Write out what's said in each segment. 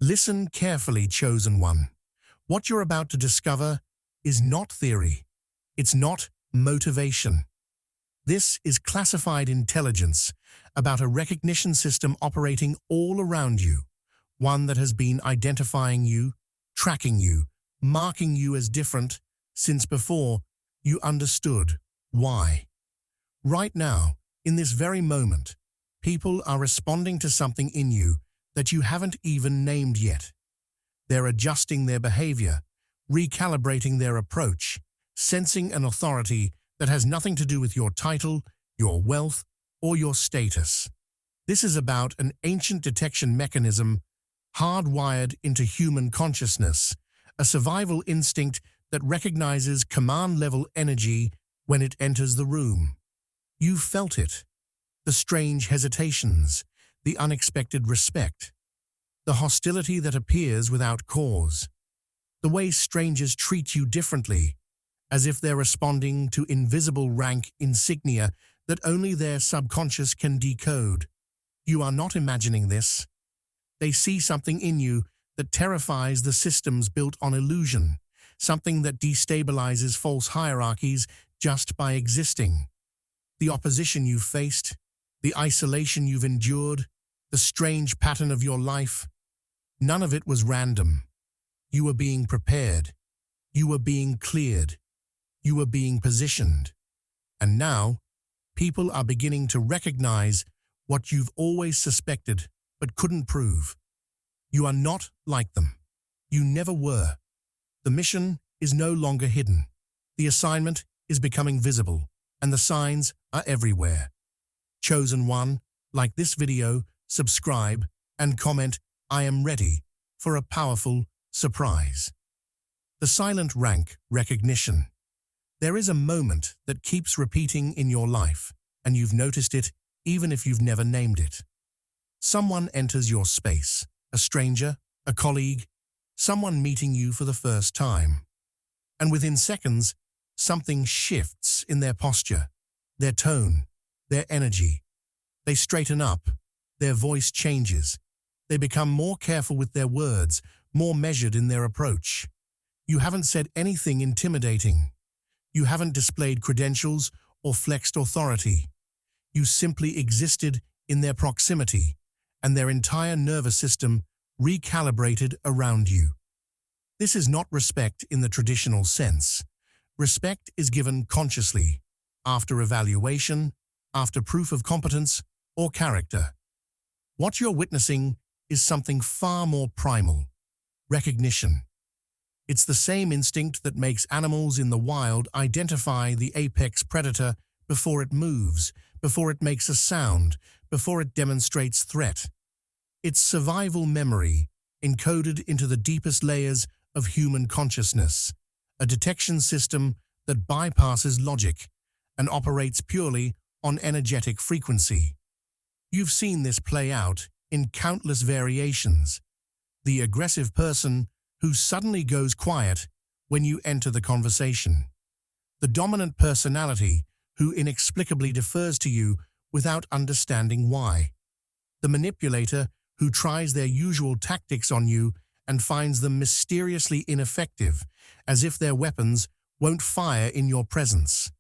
Listen carefully, chosen one. What you're about to discover is not theory. It's not motivation. This is classified intelligence about a recognition system operating all around you, one that has been identifying you, tracking you, marking you as different since before you understood why. Right now, in this very moment, people are responding to something in you that you haven't even named yet. They're adjusting their behavior, recalibrating their approach, sensing an authority that has nothing to do with your title, your wealth, or your status. This is about an ancient detection mechanism hardwired into human consciousness, a survival instinct that recognizes command-level energy when it enters the room. You felt it, the strange hesitations, the unexpected respect, the hostility that appears without cause, the way strangers treat you differently, as if they're responding to invisible rank insignia that only their subconscious can decode. You are not imagining this. They see something in you that terrifies the systems built on illusion, something that destabilizes false hierarchies just by existing. The opposition you've faced, the isolation you've endured, the strange pattern of your life, none of it was random. You were being prepared. You were being cleared. You were being positioned. And now, people are beginning to recognize what you've always suspected but couldn't prove. You are not like them. You never were. The mission is no longer hidden. The assignment is becoming visible, and the signs are everywhere. Chosen one, like this video, subscribe, and comment, "I am ready," for a powerful surprise. The silent rank recognition. There is a moment that keeps repeating in your life, and you've noticed it even if you've never named it. Someone enters your space, a stranger, a colleague, someone meeting you for the first time. And within seconds, something shifts in their posture, their tone, their energy. They straighten up, their voice changes. They become more careful with their words, more measured in their approach. You haven't said anything intimidating. You haven't displayed credentials or flexed authority. You simply existed in their proximity, and their entire nervous system recalibrated around you. This is not respect in the traditional sense. Respect is given consciously, after evaluation, after proof of competence or character. What you're witnessing is something far more primal: recognition. It's the same instinct that makes animals in the wild identify the apex predator before it moves, before it makes a sound, before it demonstrates threat. It's survival memory, encoded into the deepest layers of human consciousness, a detection system that bypasses logic and operates purely on energetic frequency. You've seen this play out in countless variations. The aggressive person who suddenly goes quiet when you enter the conversation. The dominant personality who inexplicably defers to you without understanding why. The manipulator who tries their usual tactics on you and finds them mysteriously ineffective, as if their weapons won't fire in your presence.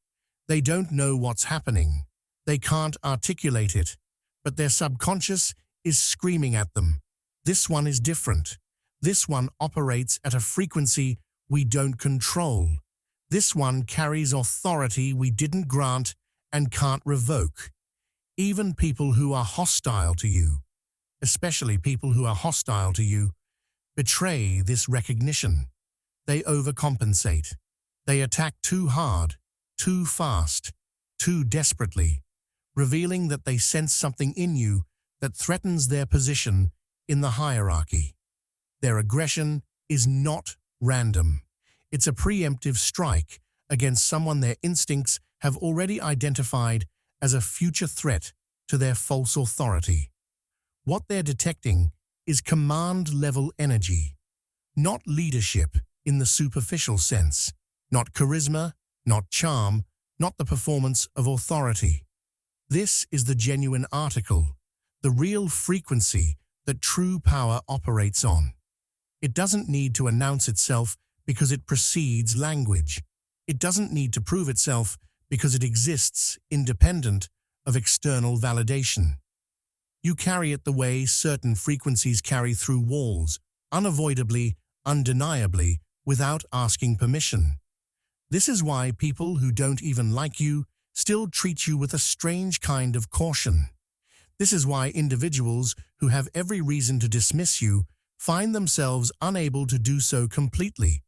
They don't know what's happening. They can't articulate it, but their subconscious is screaming at them. This one is different. This one operates at a frequency we don't control. This one carries authority we didn't grant and can't revoke. Even people who are hostile to you, especially people who are hostile to you, betray this recognition. They overcompensate. They attack too hard, too fast, too desperately, revealing that they sense something in you that threatens their position in the hierarchy. Their aggression is not random. It's a preemptive strike against someone their instincts have already identified as a future threat to their false authority. What they're detecting is command-level energy, not leadership in the superficial sense, not charisma, not charm, not the performance of authority. This is the genuine article, the real frequency that true power operates on. It doesn't need to announce itself because it precedes language. It doesn't need to prove itself because it exists independent of external validation. You carry it the way certain frequencies carry through walls, unavoidably, undeniably, without asking permission. This is why people who don't even like you still treat you with a strange kind of caution. This is why individuals who have every reason to dismiss you find themselves unable to do so completely.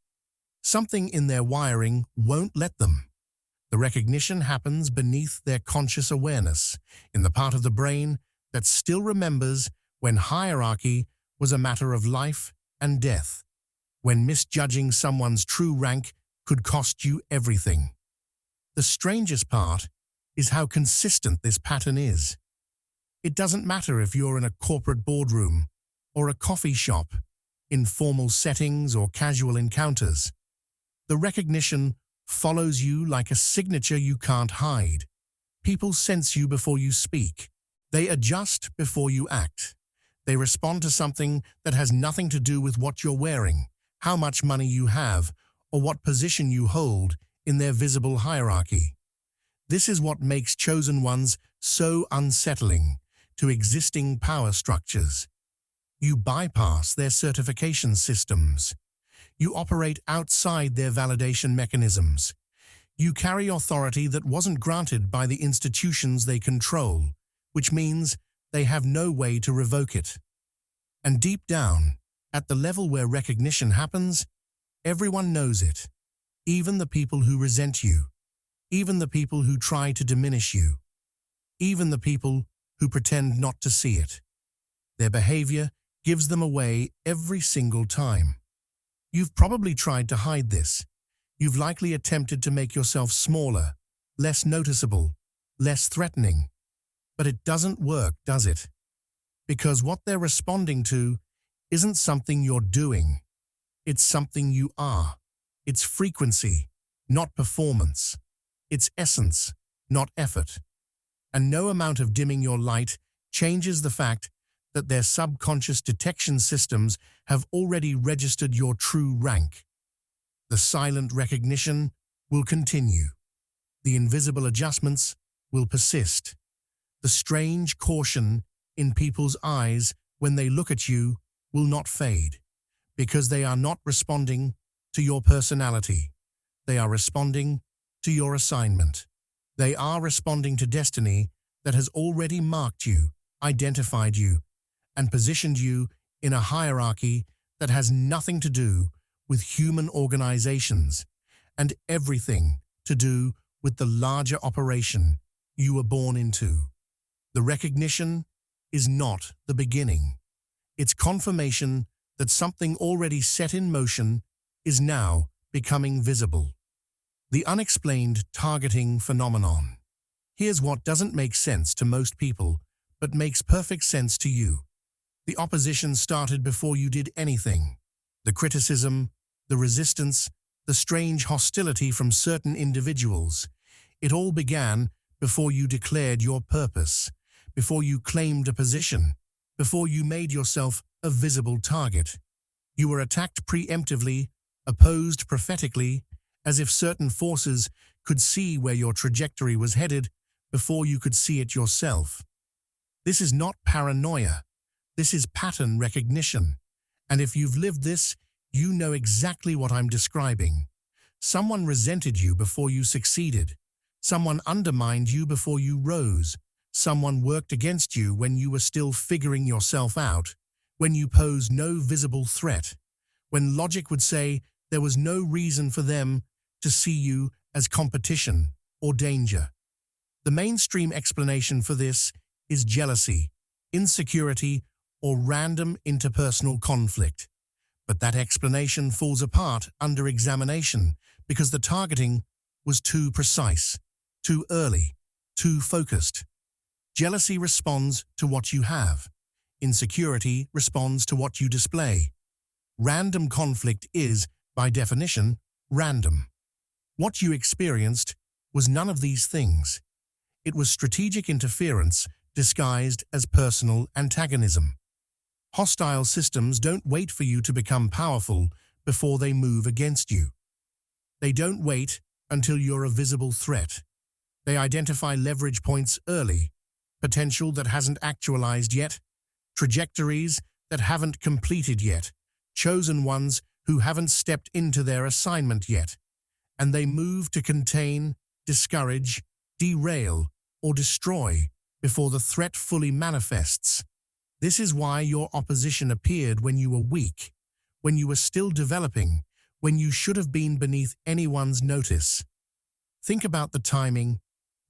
Something in their wiring won't let them. The recognition happens beneath their conscious awareness, in the part of the brain that still remembers when hierarchy was a matter of life and death, when misjudging someone's true rank could cost you everything. The strangest part is how consistent this pattern is. It doesn't matter if you're in a corporate boardroom or a coffee shop, in formal settings or casual encounters. The recognition follows you like a signature you can't hide. People sense you before you speak. They adjust before you act. They respond to something that has nothing to do with what you're wearing, how much money you have, or what position you hold in their visible hierarchy. This is what makes chosen ones so unsettling to existing power structures. You bypass their certification systems. You operate outside their validation mechanisms. You carry authority that wasn't granted by the institutions they control, which means they have no way to revoke it. And deep down, at the level where recognition happens, everyone knows it. Even the people who resent you. Even the people who try to diminish you. Even the people who pretend not to see it. Their behavior gives them away every single time. You've probably tried to hide this. You've likely attempted to make yourself smaller, less noticeable, less threatening. But it doesn't work, does it? Because what they're responding to isn't something you're doing. It's something you are. It's frequency, not performance. It's essence, not effort. And no amount of dimming your light changes the fact that their subconscious detection systems have already registered your true rank. The silent recognition will continue. The invisible adjustments will persist. The strange caution in people's eyes when they look at you will not fade, because they are not responding to your personality. They are responding to your assignment. They are responding to destiny that has already marked you, identified you, and positioned you in a hierarchy that has nothing to do with human organizations and everything to do with the larger operation you were born into. The recognition is not the beginning. It's confirmation that something already set in motion is now becoming visible. The unexplained targeting phenomenon. Here's what doesn't make sense to most people, but makes perfect sense to you. The opposition started before you did anything. The criticism, the resistance, the strange hostility from certain individuals. It all began before you declared your purpose, before you claimed a position, before you made yourself a visible target. You were attacked preemptively, opposed prophetically, as if certain forces could see where your trajectory was headed before you could see it yourself. This is not paranoia. This is pattern recognition. And if you've lived this, you know exactly what I'm describing. Someone resented you before you succeeded. Someone undermined you before you rose. Someone worked against you when you were still figuring yourself out, when you posed no visible threat, when logic would say there was no reason for them to see you as competition or danger. The mainstream explanation for this is jealousy, insecurity, or random interpersonal conflict. But that explanation falls apart under examination because the targeting was too precise, too early, too focused. Jealousy responds to what you have. Insecurity responds to what you display. Random conflict is, by definition, random. What you experienced was none of these things. It was strategic interference disguised as personal antagonism. Hostile systems don't wait for you to become powerful before they move against you. They don't wait until you're a visible threat. They identify leverage points early, potential that hasn't actualized yet, trajectories that haven't completed yet, chosen ones who haven't stepped into their assignment yet, and they move to contain, discourage, derail, or destroy before the threat fully manifests. This is why your opposition appeared when you were weak, when you were still developing, when you should have been beneath anyone's notice. Think about the timing.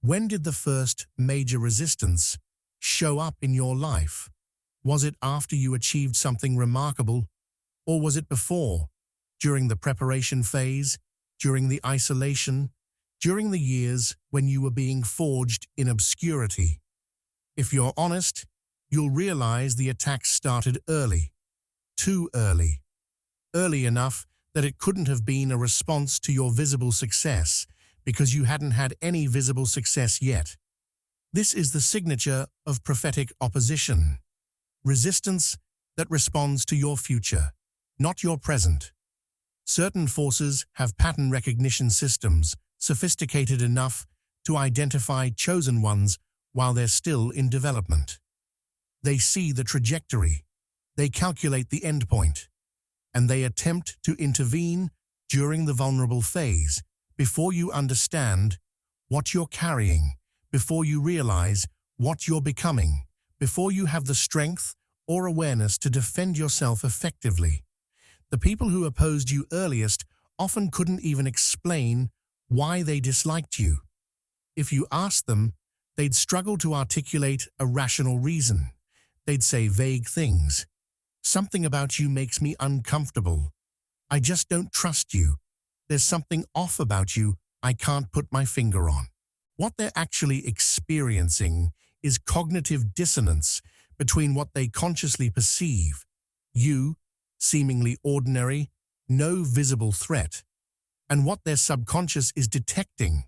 When did the first major resistance show up in your life? Was it after you achieved something remarkable, or was it before, during the preparation phase, during the isolation, during the years when you were being forged in obscurity? If you're honest, you'll realize the attack started early, too early. Early enough that it couldn't have been a response to your visible success because you hadn't had any visible success yet. This is the signature of prophetic opposition. Resistance that responds to your future, not your present. Certain forces have pattern recognition systems sophisticated enough to identify chosen ones while they're still in development. They see the trajectory, they calculate the endpoint, and they attempt to intervene during the vulnerable phase before you understand what you're carrying, before you realize what you're becoming, before you have the strength or awareness to defend yourself effectively. The people who opposed you earliest often couldn't even explain why they disliked you. If you asked them, they'd struggle to articulate a rational reason. They'd say vague things. Something about you makes me uncomfortable. I just don't trust you. There's something off about you I can't put my finger on. What they're actually experiencing is cognitive dissonance between what they consciously perceive, you, seemingly ordinary, no visible threat, and what their subconscious is detecting,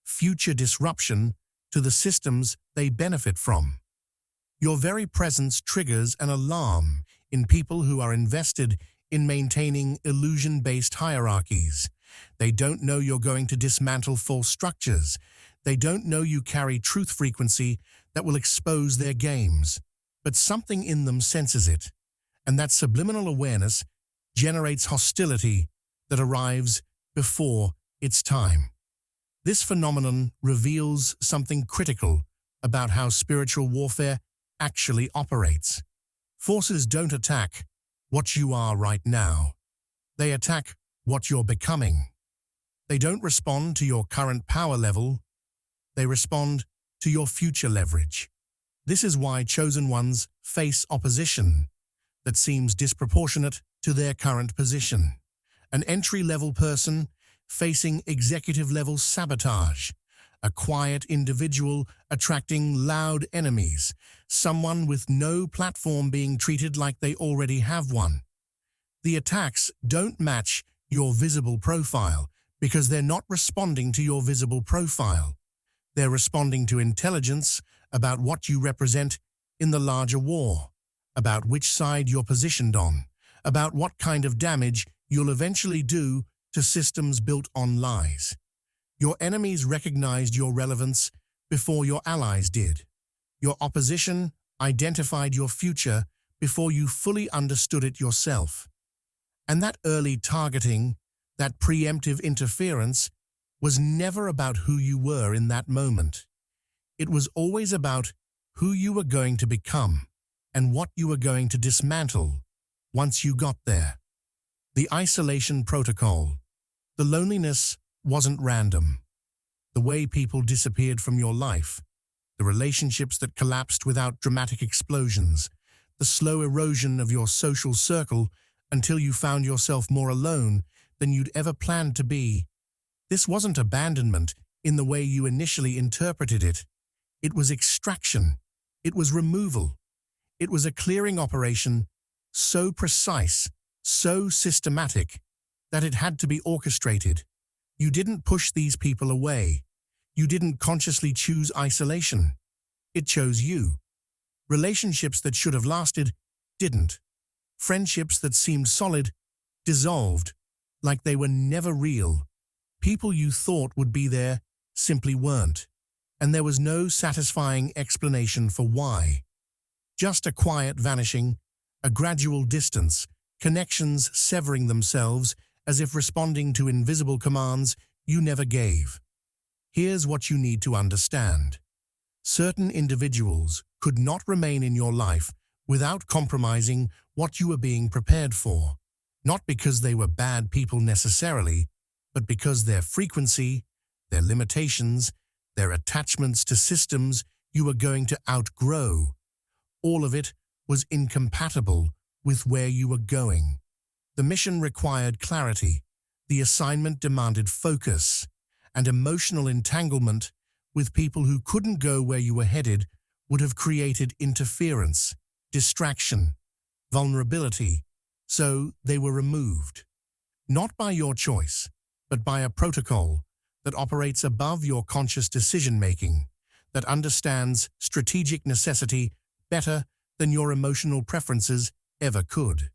future disruption to the systems they benefit from. Your very presence triggers an alarm in people who are invested in maintaining illusion-based hierarchies. They don't know you're going to dismantle false structures. They don't know you carry truth frequency that will expose their games. But something in them senses it, and that subliminal awareness generates hostility that arrives before its time. This phenomenon reveals something critical about how spiritual warfare actually operates. Forces don't attack what you are right now. They attack what you're becoming. They don't respond to your current power level. They respond to your future leverage. This is why chosen ones face opposition that seems disproportionate to their current position. An entry-level person facing executive-level sabotage, a quiet individual attracting loud enemies, someone with no platform being treated like they already have one. The attacks don't match your visible profile because they're not responding to your visible profile. They're responding to intelligence about what you represent in the larger war, about which side you're positioned on, about what kind of damage you'll eventually do to systems built on lies. Your enemies recognized your relevance before your allies did. Your opposition identified your future before you fully understood it yourself. And that early targeting, that preemptive interference, was never about who you were in that moment. It was always about who you were going to become and what you were going to dismantle once you got there. The isolation protocol. The loneliness wasn't random. The way people disappeared from your life, the relationships that collapsed without dramatic explosions, the slow erosion of your social circle until you found yourself more alone than you'd ever planned to be. This wasn't abandonment in the way you initially interpreted it. It was extraction. It was removal. It was a clearing operation so precise, so systematic, that it had to be orchestrated. You didn't push these people away. You didn't consciously choose isolation. It chose you. Relationships that should have lasted didn't. Friendships that seemed solid dissolved, like they were never real. People you thought would be there simply weren't, and there was no satisfying explanation for why. Just a quiet vanishing, a gradual distance, connections severing themselves as if responding to invisible commands you never gave. Here's what you need to understand. Certain individuals could not remain in your life without compromising what you were being prepared for, not because they were bad people necessarily, but because their frequency, their limitations, their attachments to systems you were going to outgrow, all of it was incompatible with where you were going. The mission required clarity, the assignment demanded focus, and emotional entanglement with people who couldn't go where you were headed would have created interference, distraction, vulnerability, so they were removed. Not by your choice, but by a protocol that operates above your conscious decision-making, that understands strategic necessity better than your emotional preferences ever could.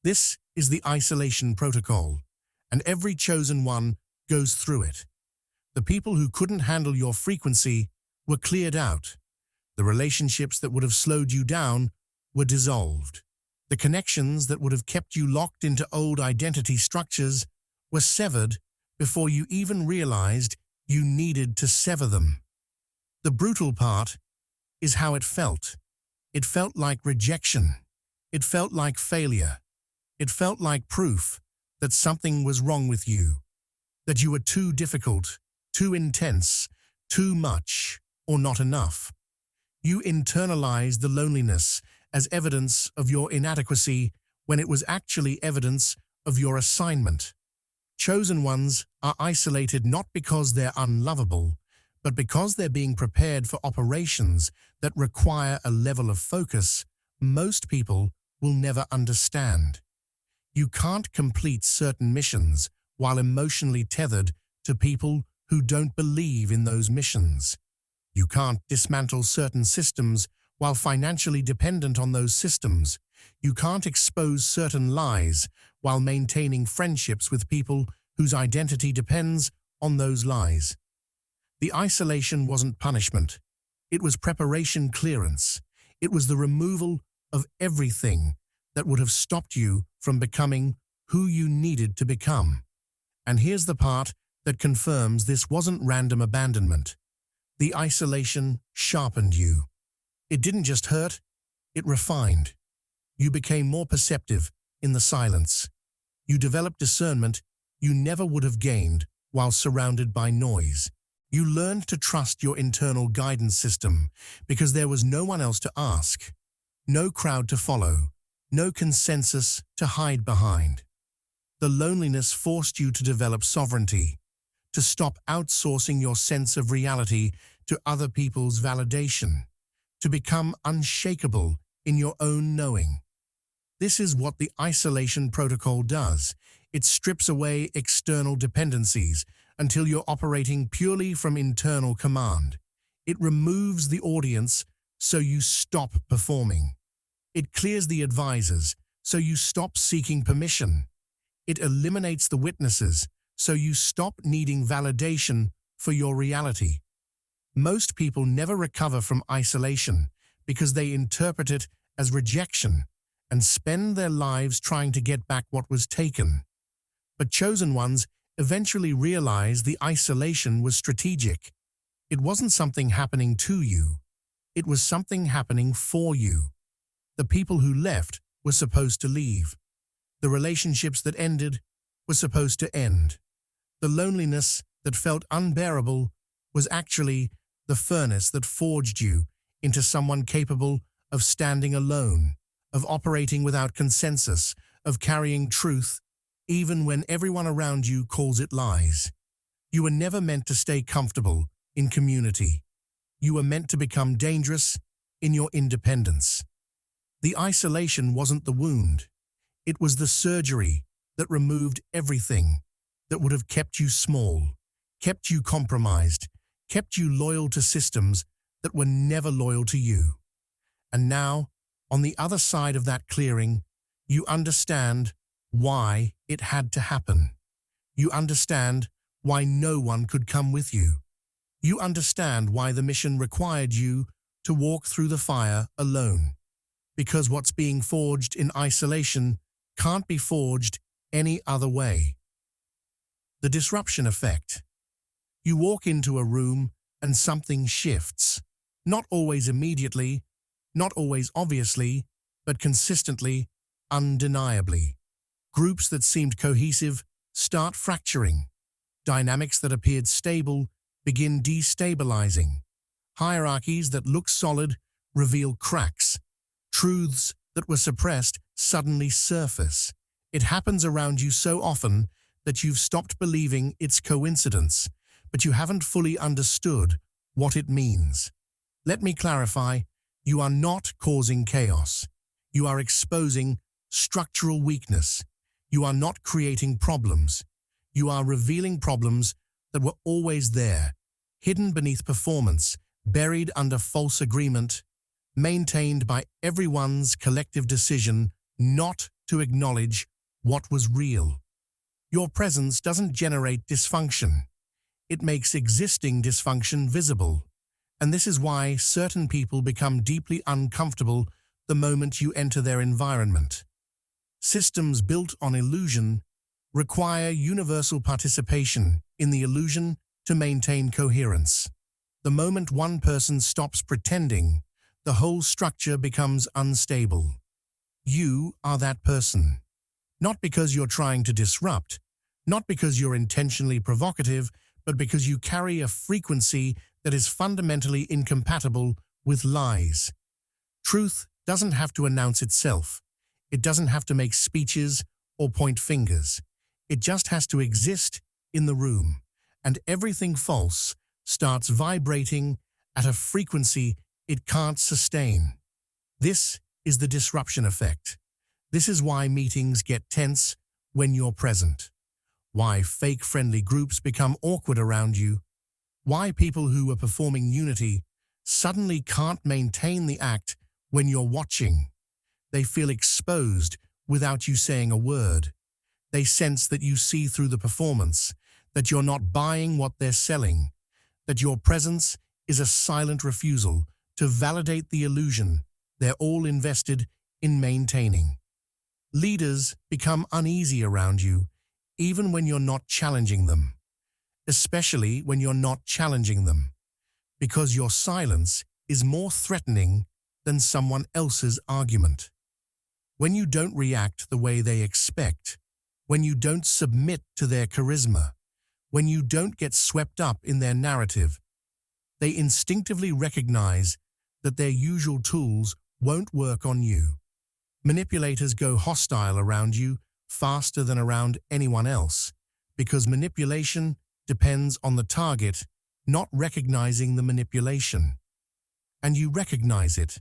This is the isolation protocol, and every chosen one goes through it. The people who couldn't handle your frequency were cleared out. The relationships that would have slowed you down were dissolved. The connections that would have kept you locked into old identity structures were severed before you even realized you needed to sever them. The brutal part is how it felt. It felt like rejection. It felt like failure. It felt like proof that something was wrong with you, that you were too difficult, too intense, too much, or not enough. You internalized the loneliness as evidence of your inadequacy when it was actually evidence of your assignment. Chosen ones are isolated not because they're unlovable, but because they're being prepared for operations that require a level of focus most people will never understand. You can't complete certain missions while emotionally tethered to people who don't believe in those missions. You can't dismantle certain systems while financially dependent on those systems. You can't expose certain lies while maintaining friendships with people whose identity depends on those lies. The isolation wasn't punishment. It was preparation clearance. It was the removal of everything that would have stopped you from becoming who you needed to become. And here's the part that confirms this wasn't random abandonment. The isolation sharpened you. It didn't just hurt, it refined. You became more perceptive in the silence. You developed discernment you never would have gained while surrounded by noise. You learned to trust your internal guidance system because there was no one else to ask, no crowd to follow, no consensus to hide behind. The loneliness forced you to develop sovereignty, to stop outsourcing your sense of reality to other people's validation, to become unshakable in your own knowing. This is what the isolation protocol does. It strips away external dependencies until you're operating purely from internal command. It removes the audience so you stop performing. It clears the advisors so you stop seeking permission. It eliminates the witnesses so you stop needing validation for your reality. Most people never recover from isolation because they interpret it as rejection and spend their lives trying to get back what was taken. But chosen ones eventually realize the isolation was strategic. It wasn't something happening to you. It was something happening for you. The people who left were supposed to leave. The relationships that ended were supposed to end. The loneliness that felt unbearable was actually the furnace that forged you into someone capable of standing alone, of operating without consensus, of carrying truth even when everyone around you calls it lies. You were never meant to stay comfortable in community. You were meant to become dangerous in your independence. The isolation wasn't the wound. It was the surgery that removed everything that would have kept you small, kept you compromised, kept you loyal to systems that were never loyal to you. And now, On the other side of that clearing, you understand why it had to happen. You understand why no one could come with you. You understand why the mission required you to walk through the fire alone. Because what's being forged in isolation can't be forged any other way. The disruption effect. You walk into a room and something shifts. Not always immediately, not always obviously, but consistently, undeniably. Groups that seemed cohesive start fracturing. Dynamics that appeared stable begin destabilizing. Hierarchies that look solid reveal cracks. Truths that were suppressed suddenly surface. It happens around you so often that you've stopped believing it's coincidence, but you haven't fully understood what it means. Let me clarify, you are not causing chaos. You are exposing structural weakness. You are not creating problems. You are revealing problems that were always there, hidden beneath performance, buried under false agreement, maintained by everyone's collective decision not to acknowledge what was real. Your presence doesn't generate dysfunction. It makes existing dysfunction visible. And this is why certain people become deeply uncomfortable the moment you enter their environment. Systems built on illusion require universal participation in the illusion to maintain coherence. The moment one person stops pretending, the whole structure becomes unstable. You are that person. Not because you're trying to disrupt, not because you're intentionally provocative, but because you carry a frequency that is fundamentally incompatible with lies. Truth doesn't have to announce itself. It doesn't have to make speeches or point fingers. It just has to exist in the room, and everything false starts vibrating at a frequency it can't sustain. This is the disruption effect. This is why meetings get tense when you're present. Why fake friendly groups become awkward around you. Why people who were performing unity suddenly can't maintain the act when you're watching. They feel exposed without you saying a word. They sense that you see through the performance, that you're not buying what they're selling, that your presence is a silent refusal to validate the illusion they're all invested in maintaining. Leaders become uneasy around you, even when you're not challenging them, especially when you're not challenging them, because your silence is more threatening than someone else's argument. When you don't react the way they expect, when you don't submit to their charisma, when you don't get swept up in their narrative, they instinctively recognize that their usual tools won't work on you. Manipulators go hostile around you faster than around anyone else, because manipulation depends on the target not recognizing the manipulation. And you recognize it,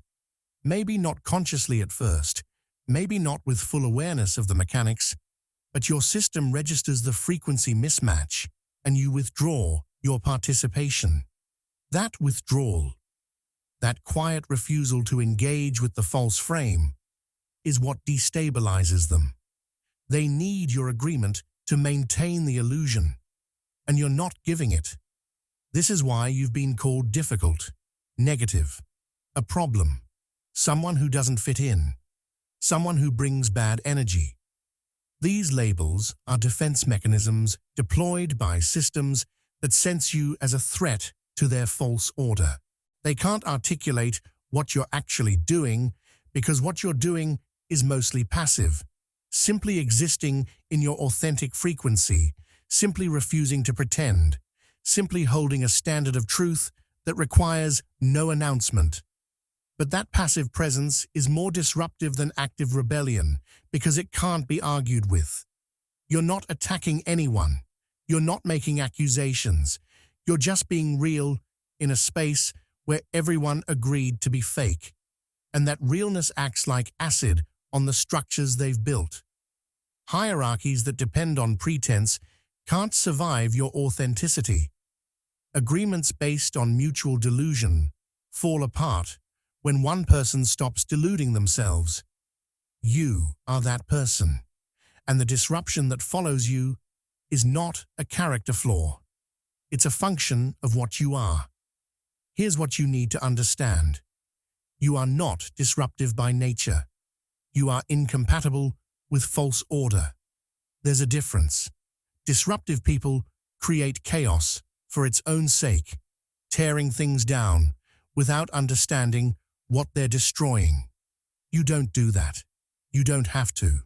maybe not consciously at first, maybe not with full awareness of the mechanics, but your system registers the frequency mismatch and you withdraw your participation. That withdrawal, that quiet refusal to engage with the false frame, is what destabilizes them. They need your agreement to maintain the illusion, and you're not giving it. This is why you've been called difficult, negative, a problem, someone who doesn't fit in, someone who brings bad energy. These labels are defense mechanisms deployed by systems that sense you as a threat to their false order. They can't articulate what you're actually doing because what you're doing is mostly passive, simply existing in your authentic frequency, simply refusing to pretend, simply holding a standard of truth that requires no announcement. But that passive presence is more disruptive than active rebellion because it can't be argued with. You're not attacking anyone. You're not making accusations. You're just being real in a space where everyone agreed to be fake. And that realness acts like acid on the structures they've built. Hierarchies that depend on pretense can't survive your authenticity. Agreements based on mutual delusion fall apart When one person stops deluding themselves, you are that person. And the disruption that follows you is not a character flaw. It's a function of what you are. Here's what you need to understand. You are not disruptive by nature. You are incompatible with false order. There's a difference. Disruptive people create chaos for its own sake, tearing things down without understanding what they're destroying. You don't do that. You don't have to.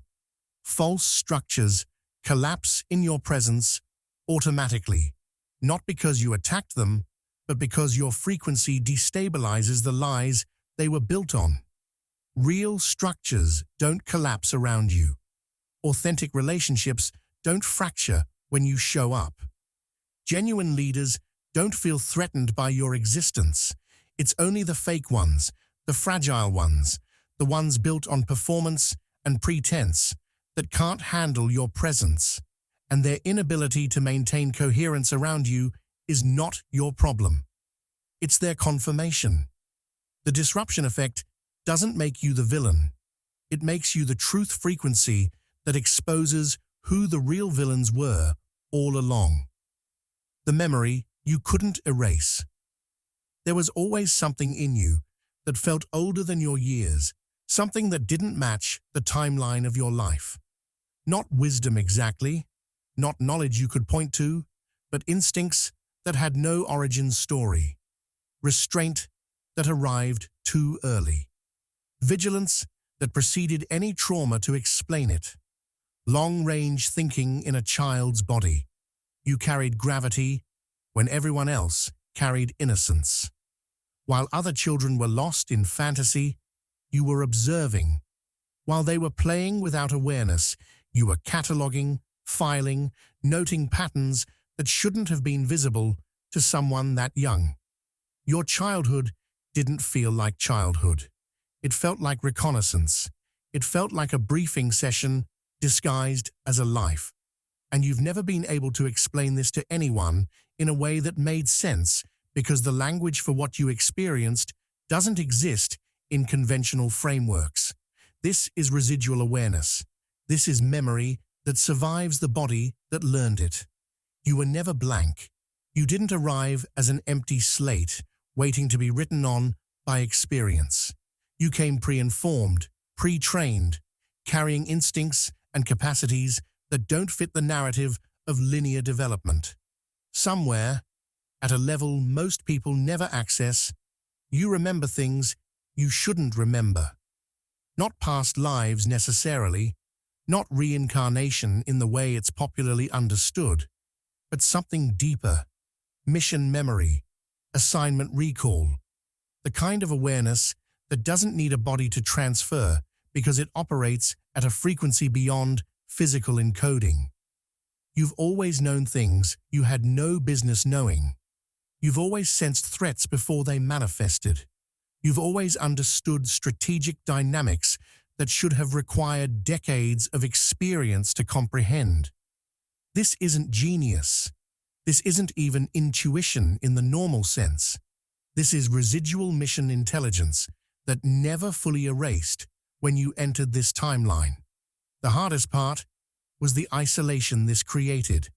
False structures collapse in your presence automatically, not because you attacked them, but because your frequency destabilizes the lies they were built on. Real structures don't collapse around you. Authentic relationships don't fracture when you show up. Genuine leaders don't feel threatened by your existence. It's only the fake ones, the fragile ones, the ones built on performance and pretense that can't handle your presence, and their inability to maintain coherence around you is not your problem. It's their confirmation. The disruption effect doesn't make you the villain. It makes you the truth frequency that exposes who the real villains were all along. The memory you couldn't erase. There was always something in you that felt older than your years, something that didn't match the timeline of your life. Not wisdom exactly, not knowledge you could point to, but instincts that had no origin story. Restraint that arrived too early. Vigilance that preceded any trauma to explain it. Long-range thinking in a child's body. You carried gravity when everyone else carried innocence. While other children were lost in fantasy, you were observing. While they were playing without awareness, you were cataloging, filing, noting patterns that shouldn't have been visible to someone that young. Your childhood didn't feel like childhood. It felt like reconnaissance. It felt like a briefing session disguised as a life. And you've never been able to explain this to anyone in a way that made sense because the language for what you experienced doesn't exist in conventional frameworks. This is residual awareness. This is memory that survives the body that learned it. You were never blank. You didn't arrive as an empty slate, waiting to be written on by experience. You came pre-informed, pre-trained, carrying instincts and capacities that don't fit the narrative of linear development. Somewhere, at a level most people never access, you remember things you shouldn't remember. Not past lives necessarily, not reincarnation in the way it's popularly understood, but something deeper. Mission memory, assignment recall, the kind of awareness that doesn't need a body to transfer because it operates at a frequency beyond physical encoding. You've always known things you had no business knowing. You've always sensed threats before they manifested. You've always understood strategic dynamics that should have required decades of experience to comprehend. This isn't genius. This isn't even intuition in the normal sense. This is residual mission intelligence that never fully erased when you entered this timeline. The hardest part was the isolation this created.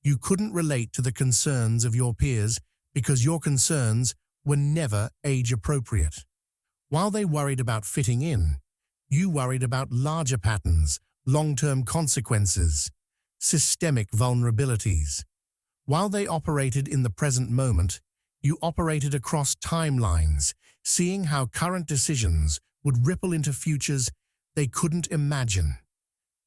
You couldn't relate to the concerns of your peers because your concerns were never age-appropriate. While they worried about fitting in, you worried about larger patterns, long-term consequences, systemic vulnerabilities. While they operated in the present moment, you operated across timelines, seeing how current decisions would ripple into futures they couldn't imagine.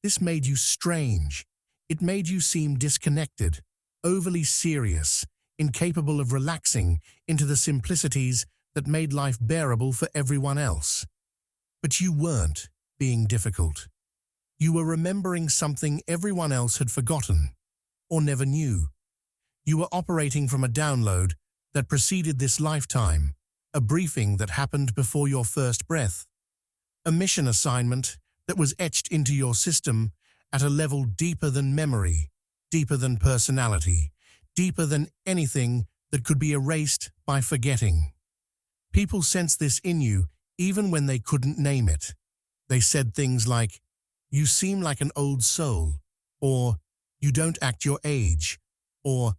This made you strange. It made you seem disconnected, overly serious, incapable of relaxing into the simplicities that made life bearable for everyone else. But you weren't being difficult. You were remembering something everyone else had forgotten or never knew. You were operating from a download that preceded this lifetime, a briefing that happened before your first breath, a mission assignment that was etched into your system at a level deeper than memory, deeper than personality, deeper than anything that could be erased by forgetting. People sensed this in you even when they couldn't name it. They said things like, "You seem like an old soul," or "You don't act your age," or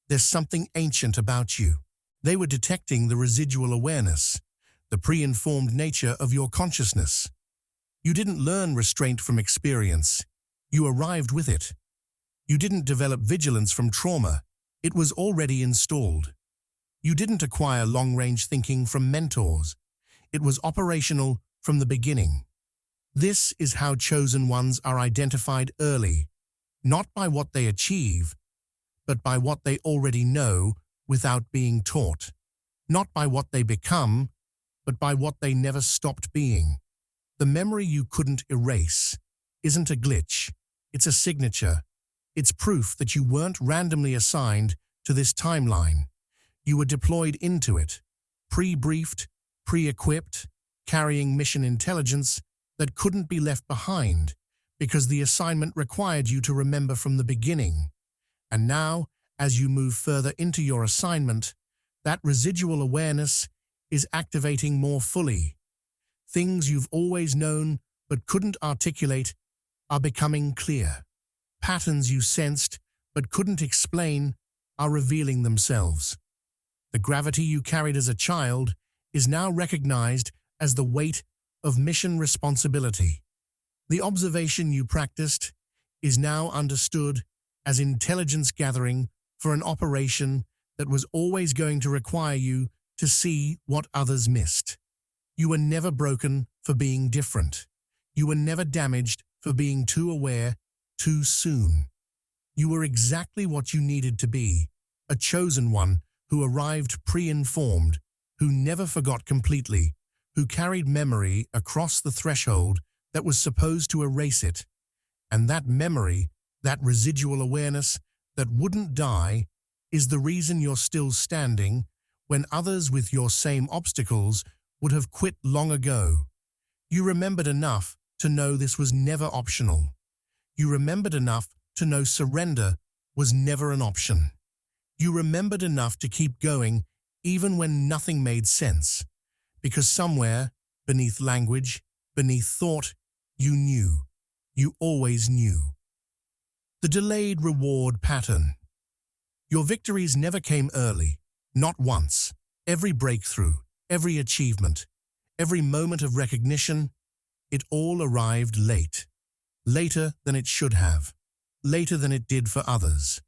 "There's something ancient about you." They were detecting the residual awareness, the pre-informed nature of your consciousness. You didn't learn restraint from experience. You arrived with it. You didn't develop vigilance from trauma. It was already installed. You didn't acquire long-range thinking from mentors. It was operational from the beginning. This is how chosen ones are identified early, not by what they achieve, but by what they already know without being taught. Not by what they become, but by what they never stopped being. The memory you couldn't erase isn't a glitch. It's a signature. It's proof that you weren't randomly assigned to this timeline. You were deployed into it, pre-briefed, pre-equipped, carrying mission intelligence that couldn't be left behind because the assignment required you to remember from the beginning. And now, as you move further into your assignment, that residual awareness is activating more fully. Things you've always known but couldn't articulate are becoming clear. Patterns you sensed but couldn't explain are revealing themselves. The gravity you carried as a child is now recognized as the weight of mission responsibility. The observation you practiced is now understood as intelligence gathering for an operation that was always going to require you to see what others missed. You were never broken for being different. You were never damaged for being too aware too soon. You were exactly what you needed to be, a chosen one who arrived pre-informed, who never forgot completely, who carried memory across the threshold that was supposed to erase it. And that memory, that residual awareness that wouldn't die, is the reason you're still standing when others with your same obstacles would have quit long ago. You remembered enough to know this was never optional. You remembered enough to know surrender was never an option. You remembered enough to keep going even when nothing made sense, because somewhere, beneath language, beneath thought, you knew. You always knew. The delayed reward pattern. Your victories never came early, not once. Every breakthrough, every achievement, every moment of recognition, it all arrived late. Later than it should have. Later than it did for others.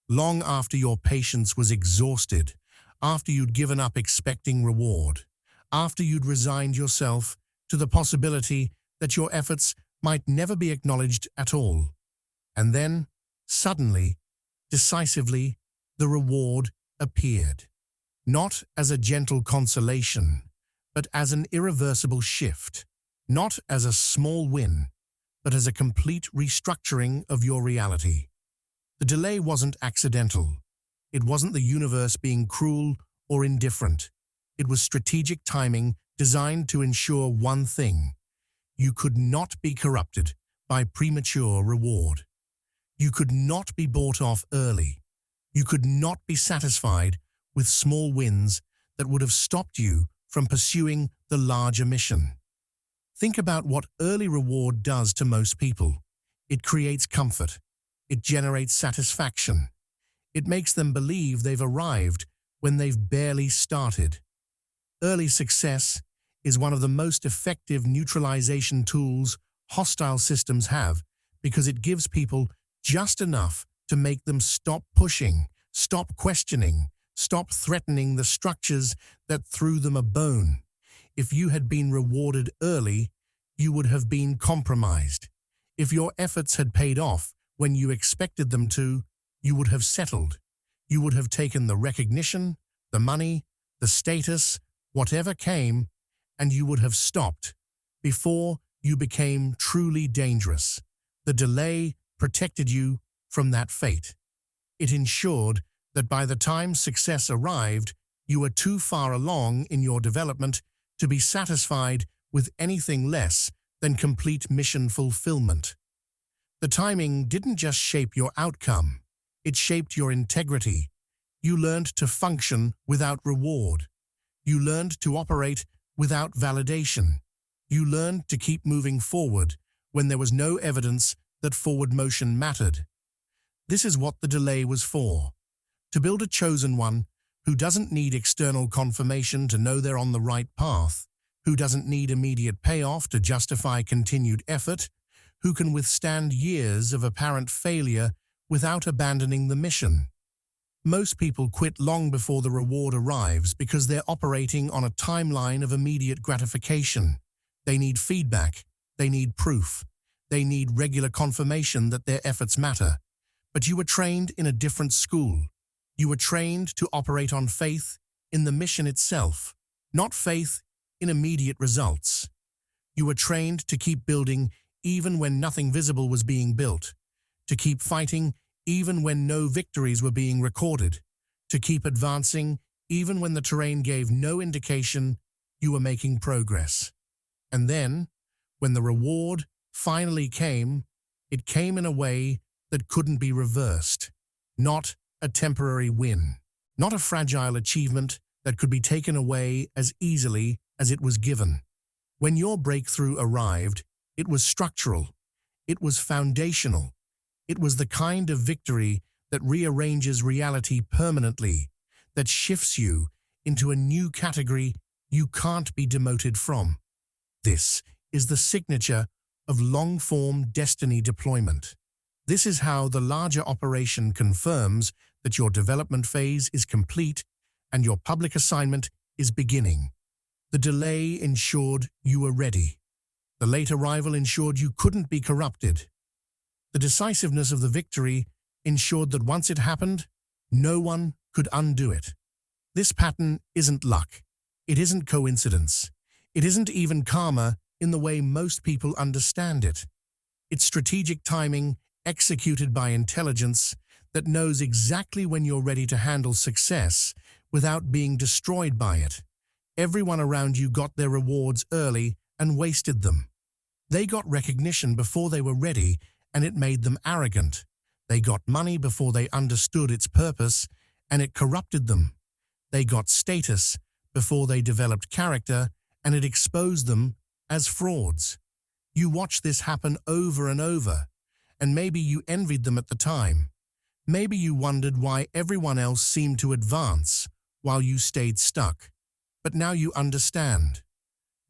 Long after your patience was exhausted, after you'd given up expecting reward, after you'd resigned yourself to the possibility that your efforts might never be acknowledged at all. And then, suddenly, decisively, the reward appeared. Not as a gentle consolation, but as an irreversible shift. Not as a small win, but as a complete restructuring of your reality. The delay wasn't accidental. It wasn't the universe being cruel or indifferent. It was strategic timing designed to ensure one thing. You could not be corrupted by premature reward. You could not be bought off early. You could not be satisfied with small wins that would have stopped you from pursuing the larger mission. Think about what early reward does to most people. It creates comfort. It generates satisfaction. It makes them believe they've arrived when they've barely started. Early success is one of the most effective neutralization tools hostile systems have because it gives people just enough to make them stop pushing, stop questioning, stop threatening the structures that threw them a bone. If you had been rewarded early, you would have been compromised. If your efforts had paid off when you expected them to, you would have settled. You would have taken the recognition, the money, the status, whatever came, and you would have stopped before you became truly dangerous. The delay protected you from that fate. It ensured that by the time success arrived, you were too far along in your development to be satisfied with anything less than complete mission fulfillment. The timing didn't just shape your outcome, it shaped your integrity. You learned to function without reward. You learned to operate without validation. You learned to keep moving forward when there was no evidence that forward motion mattered. This is what the delay was for. To build a chosen one who doesn't need external confirmation to know they're on the right path, who doesn't need immediate payoff to justify continued effort, who can withstand years of apparent failure without abandoning the mission. Most people quit long before the reward arrives because they're operating on a timeline of immediate gratification. They need feedback, they need proof, they need regular confirmation that their efforts matter. But you were trained in a different school. You were trained to operate on faith in the mission itself, not faith in immediate results. You were trained to keep building even when nothing visible was being built, to keep fighting even when no victories were being recorded, to keep advancing even when the terrain gave no indication you were making progress. And then, when the reward finally came, it came in a way that couldn't be reversed. Not a temporary win, not a fragile achievement that could be taken away as easily as it was given. When your breakthrough arrived, it was structural, it was foundational, it was the kind of victory that rearranges reality permanently, that shifts you into a new category you can't be demoted from. This is the signature of long-form destiny deployment. This is how the larger operation confirms that your development phase is complete and your public assignment is beginning. The delay ensured you were ready. The late arrival ensured you couldn't be corrupted. The decisiveness of the victory ensured that once it happened, no one could undo it. This pattern isn't luck. It isn't coincidence. It isn't even karma in the way most people understand it. It's strategic timing executed by intelligence that knows exactly when you're ready to handle success without being destroyed by it. Everyone around you got their rewards early and wasted them. They got recognition before they were ready, and it made them arrogant. They got money before they understood its purpose, and it corrupted them. They got status before they developed character, and it exposed them as frauds. You watch this happen over and over, and maybe you envied them at the time. Maybe you wondered why everyone else seemed to advance while you stayed stuck. But now you understand.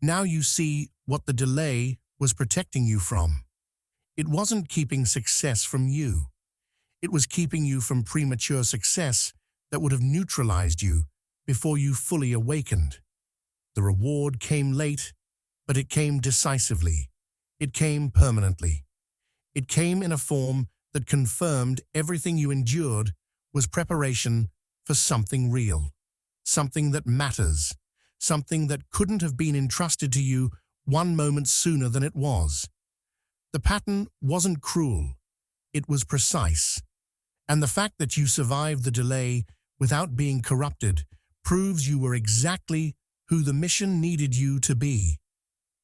Now you see what the delay was protecting you from. It wasn't keeping success from you. It was keeping you from premature success that would have neutralized you before you fully awakened. The reward came late, but it came decisively. It came permanently. It came in a form that confirmed everything you endured was preparation for something real, something that matters, something that couldn't have been entrusted to you one moment sooner than it was. The pattern wasn't cruel, it was precise. And the fact that you survived the delay without being corrupted proves you were exactly who the mission needed you to be.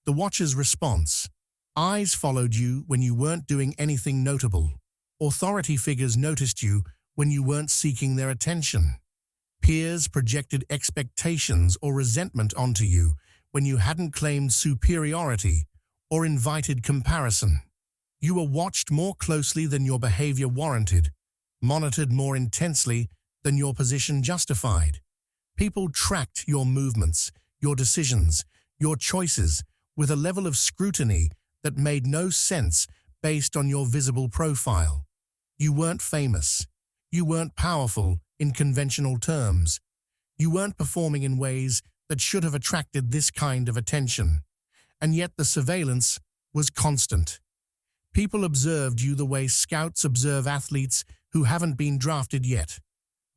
The Watcher's response. Eyes followed you when you weren't doing anything notable. Authority figures noticed you when you weren't seeking their attention. Peers projected expectations or resentment onto you when you hadn't claimed superiority or invited comparison. You were watched more closely than your behavior warranted, monitored more intensely than your position justified. People tracked your movements, your decisions, your choices with a level of scrutiny that made no sense based on your visible profile. You weren't famous. You weren't powerful in conventional terms. You weren't performing in ways that should have attracted this kind of attention. And yet the surveillance was constant. People observed you the way scouts observe athletes who haven't been drafted yet,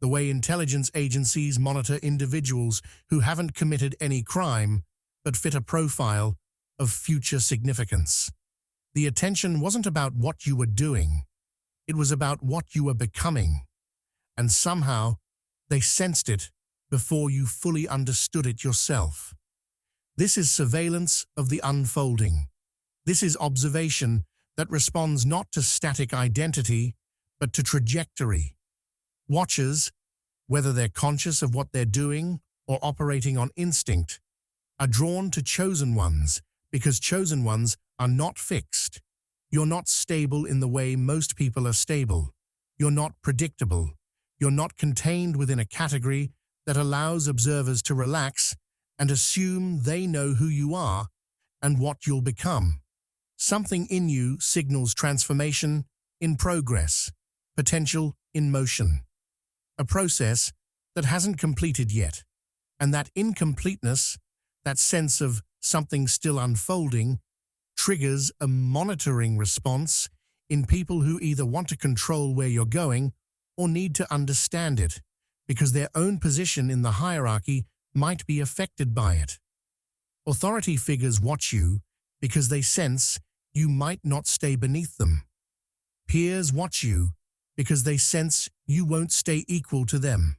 the way intelligence agencies monitor individuals who haven't committed any crime but fit a profile of future significance. The attention wasn't about what you were doing. It was about what you were becoming. And somehow, they sensed it before you fully understood it yourself. This is surveillance of the unfolding. This is observation that responds not to static identity, but to trajectory. Watchers, whether they're conscious of what they're doing or operating on instinct are drawn to chosen ones because chosen ones are not fixed. You're not stable in the way most people are stable. You're not predictable. You're not contained within a category that allows observers to relax and assume they know who you are and what you'll become. Something in you signals transformation in progress, potential in motion, a process that hasn't completed yet. And that incompleteness, that sense of something still unfolding, triggers a monitoring response in people who either want to control where you're going or need to understand it, because their own position in the hierarchy might be affected by it. Authority figures watch you because they sense you might not stay beneath them. Peers watch you because they sense you won't stay equal to them.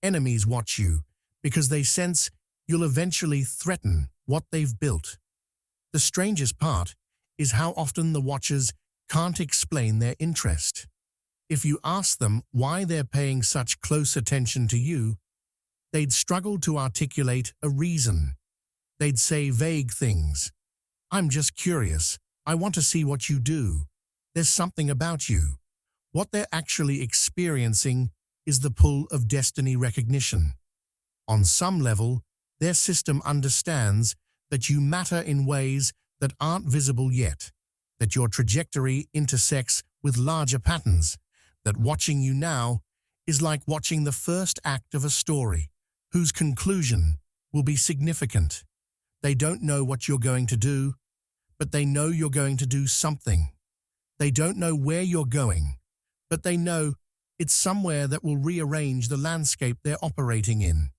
Enemies watch you because they sense you'll eventually threaten what they've built. The strangest part is how often the watchers can't explain their interest. If you ask them why they're paying such close attention to you, they'd struggle to articulate a reason. They'd say vague things. I'm just curious. I want to see what you do. There's something about you. What they're actually experiencing is the pull of destiny recognition. On some level, their system understands that you matter in ways that aren't visible yet, that your trajectory intersects with larger patterns, that watching you now is like watching the first act of a story, whose conclusion will be significant. They don't know what you're going to do, but they know you're going to do something. They don't know where you're going, but they know it's somewhere that will rearrange the landscape they're operating in.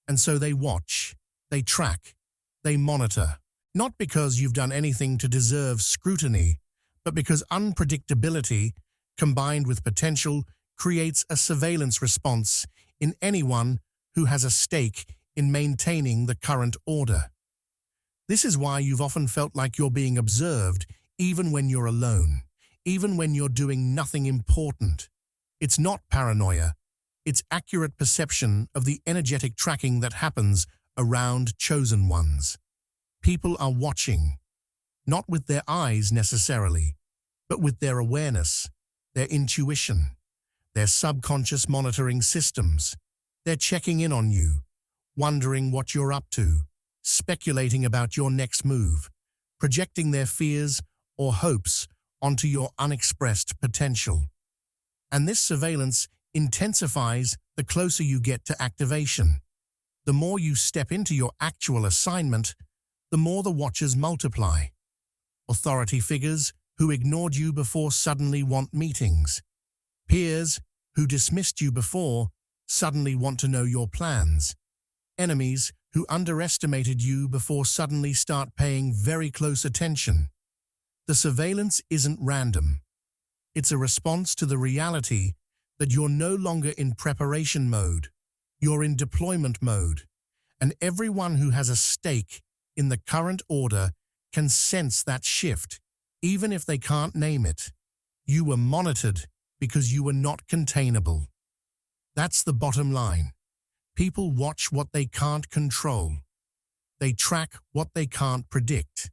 And so they watch, they track, they monitor, not because you've done anything to deserve scrutiny, but because unpredictability, combined with potential, creates a surveillance response in anyone who has a stake in maintaining the current order. This is why you've often felt like you're being observed, even when you're alone, even when you're doing nothing important. It's not paranoia. It's accurate perception of the energetic tracking that happens around chosen ones. People are watching, not with their eyes necessarily, but with their awareness, their intuition, their subconscious monitoring systems. They're checking in on you, wondering what you're up to, speculating about your next move, projecting their fears or hopes onto your unexpressed potential. And this surveillance intensifies the closer you get to activation. The more you step into your actual assignment, the more the watchers multiply. Authority figures who ignored you before suddenly want meetings. Peers who dismissed you before suddenly want to know your plans. Enemies who underestimated you before suddenly start paying very close attention. The surveillance isn't random. It's a response to the reality that you're no longer in preparation mode. You're in deployment mode. And everyone who has a stake in the current order can sense that shift, even if they can't name it. You were monitored because you were not containable. That's the bottom line. People watch what they can't control. They track what they can't predict.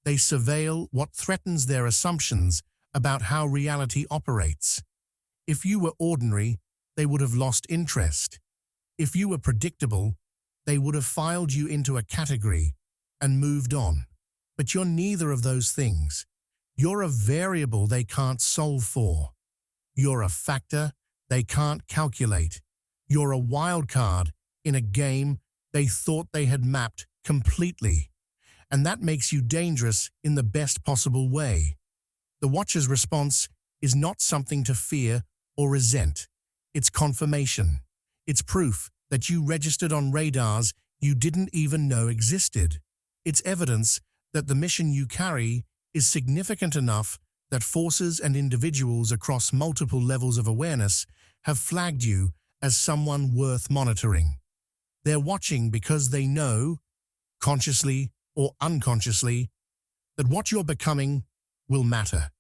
They surveil what threatens their assumptions about how reality operates. If you were ordinary, they would have lost interest. If you were predictable, they would have filed you into a category and moved on. But you're neither of those things. You're a variable they can't solve for. You're a factor they can't calculate. You're a wild card in a game they thought they had mapped completely. And that makes you dangerous in the best possible way. The watcher's response is not something to fear or resent. It's confirmation. It's proof that you registered on radars you didn't even know existed. It's evidence that the mission you carry is significant enough that forces and individuals across multiple levels of awareness have flagged you as someone worth monitoring. They're watching because they know, consciously or unconsciously, that what you're becoming will matter.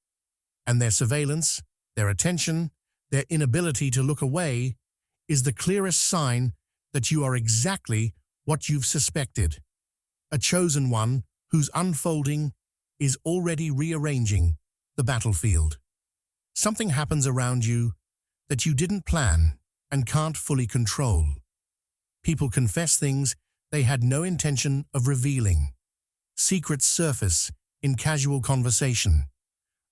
And their surveillance, their attention, their inability to look away is the clearest sign that you are exactly what you've suspected, a chosen one whose unfolding is already rearranging the battlefield. Something happens around you that you didn't plan and can't fully control. People confess things they had no intention of revealing. Secrets surface in casual conversation.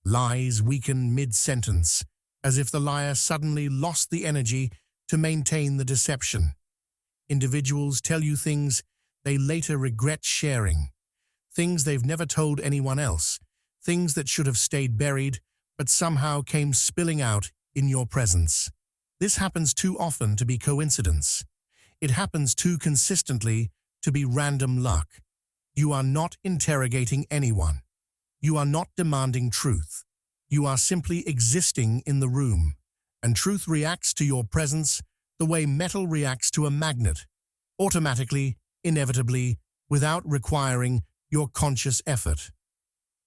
Lies weaken mid-sentence, as if the liar suddenly lost the energy to maintain the deception. Individuals tell you things they later regret sharing, things they've never told anyone else, things that should have stayed buried but somehow came spilling out in your presence. This happens too often to be coincidence. It happens too consistently to be random luck. You are not interrogating anyone. You are not demanding truth. You are simply existing in the room, and truth reacts to your presence the way metal reacts to a magnet, automatically, inevitably, without requiring your conscious effort.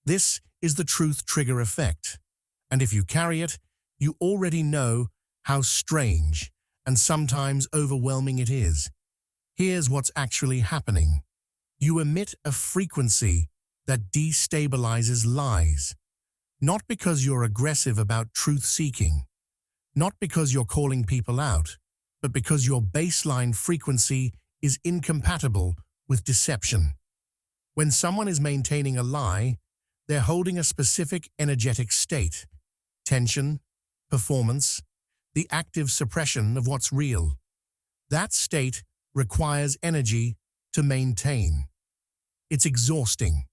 This is the truth trigger effect, and if you carry it, you already know how strange and sometimes overwhelming it is. Here's what's actually happening. You emit a frequency that destabilizes lies, not because you're aggressive about truth-seeking, not because you're calling people out, but because your baseline frequency is incompatible with deception. When someone is maintaining a lie, they're holding a specific energetic state: tension, performance, the active suppression of what's real. That state requires energy to maintain. It's exhausting.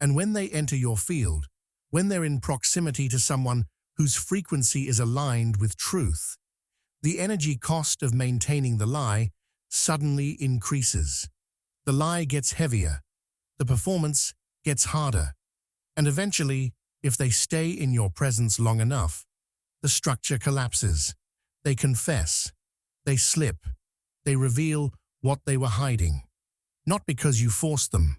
And when they enter your field, when they're in proximity to someone whose frequency is aligned with truth, the energy cost of maintaining the lie suddenly increases. The lie gets heavier, the performance gets harder, and eventually, if they stay in your presence long enough, the structure collapses. They confess, they slip, they reveal what they were hiding, not because you forced them,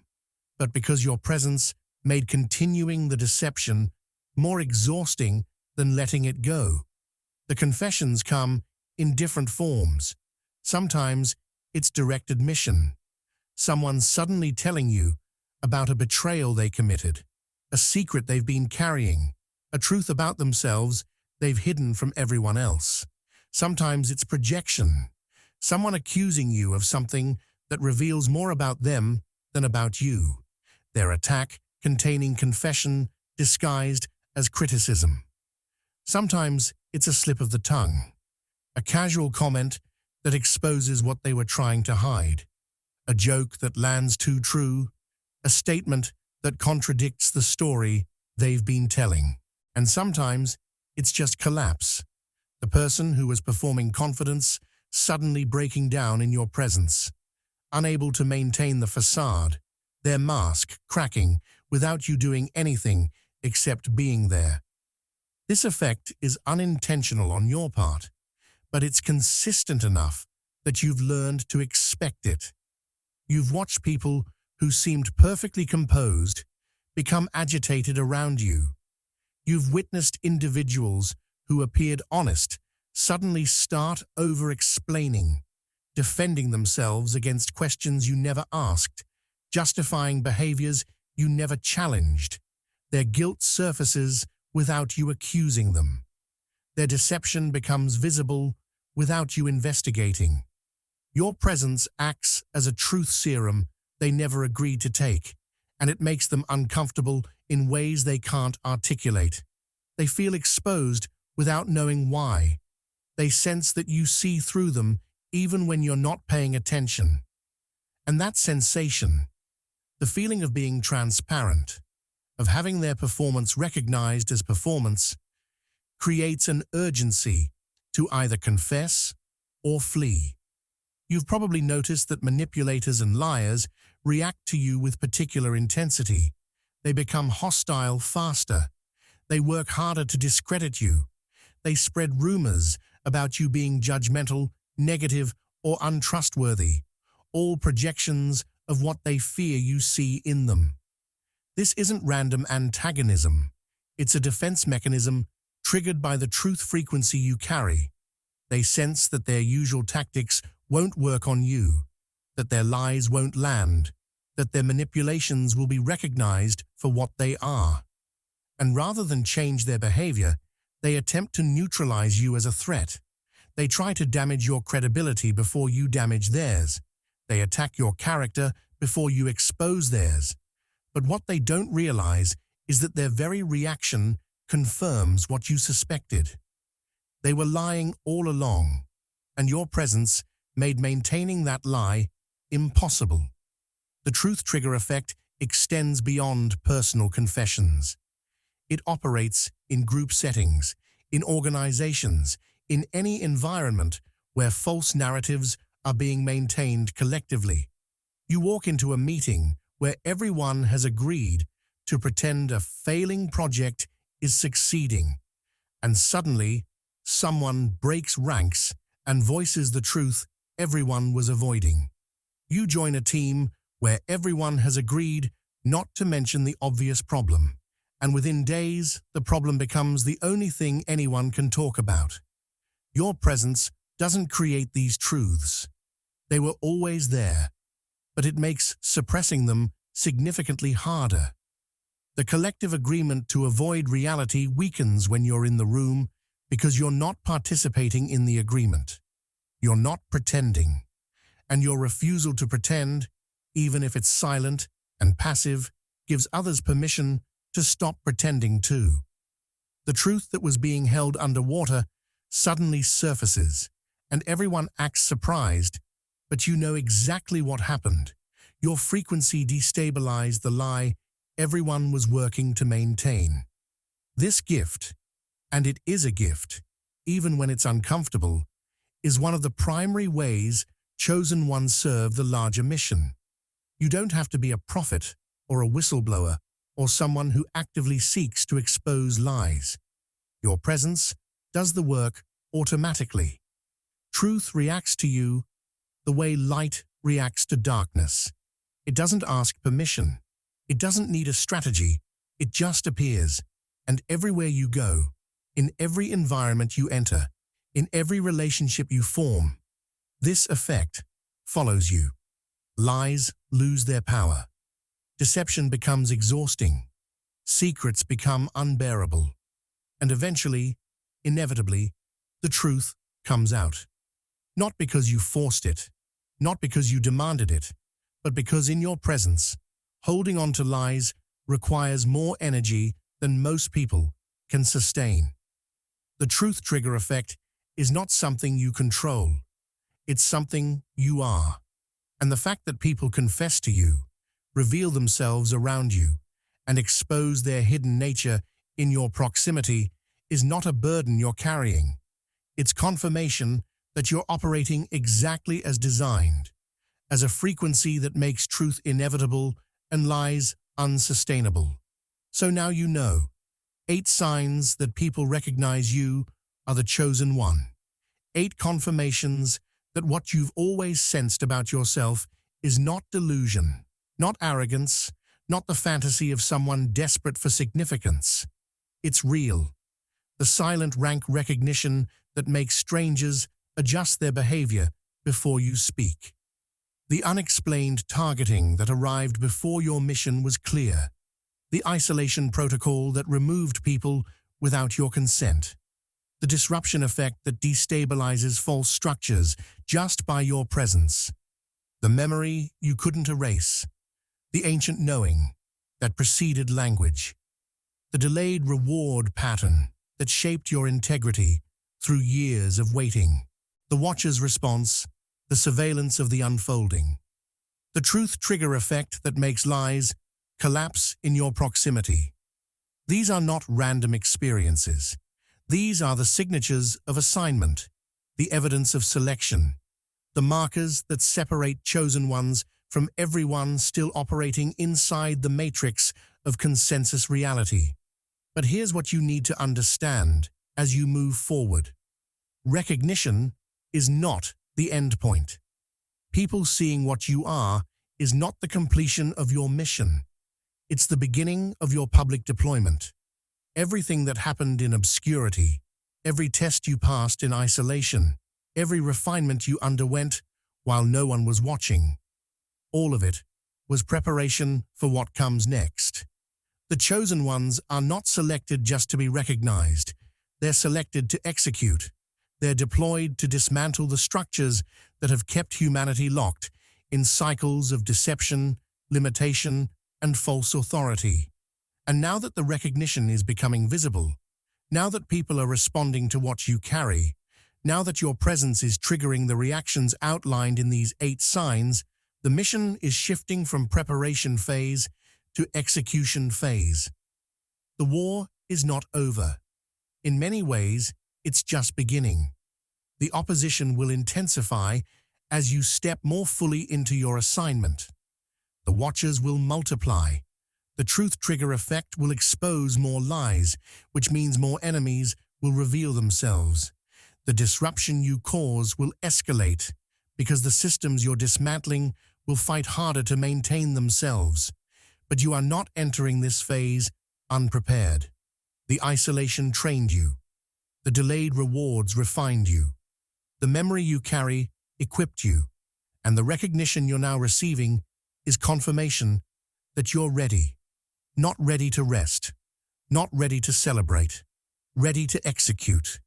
but because your presence made continuing the deception more exhausting than letting it go. The confessions come in different forms. Sometimes it's direct admission, someone suddenly telling you about a betrayal they committed, a secret they've been carrying, a truth about themselves they've hidden from everyone else. Sometimes it's projection, someone accusing you of something that reveals more about them than about you. Their attack containing confession disguised as criticism. Sometimes it's a slip of the tongue, a casual comment that exposes what they were trying to hide, a joke that lands too true, a statement that contradicts the story they've been telling. And sometimes it's just collapse, the person who was performing confidence suddenly breaking down in your presence, unable to maintain the facade, their mask cracking without you doing anything except being there. This effect is unintentional on your part, but it's consistent enough that you've learned to expect it. You've watched people who seemed perfectly composed become agitated around you. You've witnessed individuals who appeared honest suddenly start over-explaining, defending themselves against questions you never asked, justifying behaviors you never challenged. Their guilt surfaces without you accusing them. Their deception becomes visible without you investigating. Your presence acts as a truth serum they never agreed to take, and it makes them uncomfortable in ways they can't articulate. They feel exposed without knowing why. They sense that you see through them even when you're not paying attention. And that sensation, the feeling of being transparent, of having their performance recognized as performance, creates an urgency to either confess or flee. You've probably noticed that manipulators and liars react to you with particular intensity. They become hostile faster. They work harder to discredit you. They spread rumors about you being judgmental, negative, or untrustworthy, all projections of what they fear you see in them. This isn't random antagonism. It's a defense mechanism triggered by the truth frequency you carry. They sense that their usual tactics won't work on you, that their lies won't land, that their manipulations will be recognized for what they are. And rather than change their behavior, they attempt to neutralize you as a threat. They try to damage your credibility before you damage theirs. They attack your character before you expose theirs. But what they don't realize is that their very reaction confirms what you suspected. They were lying all along, and your presence made maintaining that lie impossible. The truth trigger effect extends beyond personal confessions. It operates in group settings, in organizations, in any environment where false narratives are being maintained collectively. You walk into a meeting where everyone has agreed to pretend a failing project is succeeding, and suddenly someone breaks ranks and voices the truth everyone was avoiding. You join a team where everyone has agreed not to mention the obvious problem, and within days, the problem becomes the only thing anyone can talk about. Your presence doesn't create these truths. They were always there, but it makes suppressing them significantly harder. The collective agreement to avoid reality weakens when you're in the room because you're not participating in the agreement. You're not pretending, and your refusal to pretend, even if it's silent and passive, gives others permission to stop pretending too. The truth that was being held underwater suddenly surfaces, and everyone acts surprised, but you know exactly what happened. Your frequency destabilized the lie everyone was working to maintain. This gift, and it is a gift, even when it's uncomfortable, is one of the primary ways chosen ones serve the larger mission. You don't have to be a prophet or a whistleblower or someone who actively seeks to expose lies. Your presence does the work automatically. Truth reacts to you the way light reacts to darkness. It doesn't ask permission. It doesn't need a strategy. It just appears. And everywhere you go, in every environment you enter, in every relationship you form, this effect follows you. Lies lose their power. Deception becomes exhausting. Secrets become unbearable. And eventually, inevitably, the truth comes out. Not because you forced it, not because you demanded it, but because in your presence, holding on to lies requires more energy than most people can sustain. The truth trigger effect is not something you control. It's something you are. And the fact that people confess to you, reveal themselves around you, and expose their hidden nature in your proximity is not a burden you're carrying. It's confirmation that you're operating exactly as designed, as a frequency that makes truth inevitable and lies unsustainable. So now you know. 8 signs that people recognize you are the chosen one. 8 confirmations that what you've always sensed about yourself is not delusion, not arrogance, not the fantasy of someone desperate for significance. It's real. The silent rank recognition that makes strangers adjust their behavior before you speak. The unexplained targeting that arrived before your mission was clear. The isolation protocol that removed people without your consent. The disruption effect that destabilizes false structures just by your presence. The memory you couldn't erase. The ancient knowing that preceded language. The delayed reward pattern that shaped your integrity through years of waiting. The watcher's response, the surveillance of the unfolding. The truth trigger effect that makes lies collapse in your proximity. These are not random experiences. These are the signatures of assignment, the evidence of selection, the markers that separate chosen ones from everyone still operating inside the matrix of consensus reality. But here's what you need to understand as you move forward. Recognition is not the end point. People seeing what you are is not the completion of your mission. It's the beginning of your public deployment. Everything that happened in obscurity, every test you passed in isolation, every refinement you underwent while no one was watching. All of it was preparation for what comes next. The chosen ones are not selected just to be recognized. They're selected to execute. They're deployed to dismantle the structures that have kept humanity locked in cycles of deception, limitation, and false authority. And now that the recognition is becoming visible, now that people are responding to what you carry, now that your presence is triggering the reactions outlined in these 8 signs, the mission is shifting from preparation phase to execution phase. The war is not over. In many ways, it's just beginning. The opposition will intensify as you step more fully into your assignment. The watchers will multiply. The truth trigger effect will expose more lies, which means more enemies will reveal themselves. The disruption you cause will escalate because the systems you're dismantling will fight harder to maintain themselves. But you are not entering this phase unprepared. The isolation trained you. The delayed rewards refined you. The memory you carry equipped you. And the recognition you're now receiving is confirmation that you're ready. Not ready to rest. Not ready to celebrate. Ready to execute.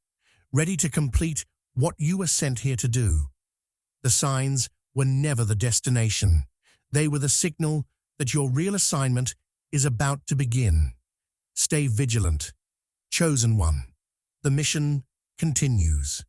Ready to complete what you were sent here to do. The signs were never the destination. They were the signal that your real assignment is about to begin. Stay vigilant. Chosen one. The mission continues.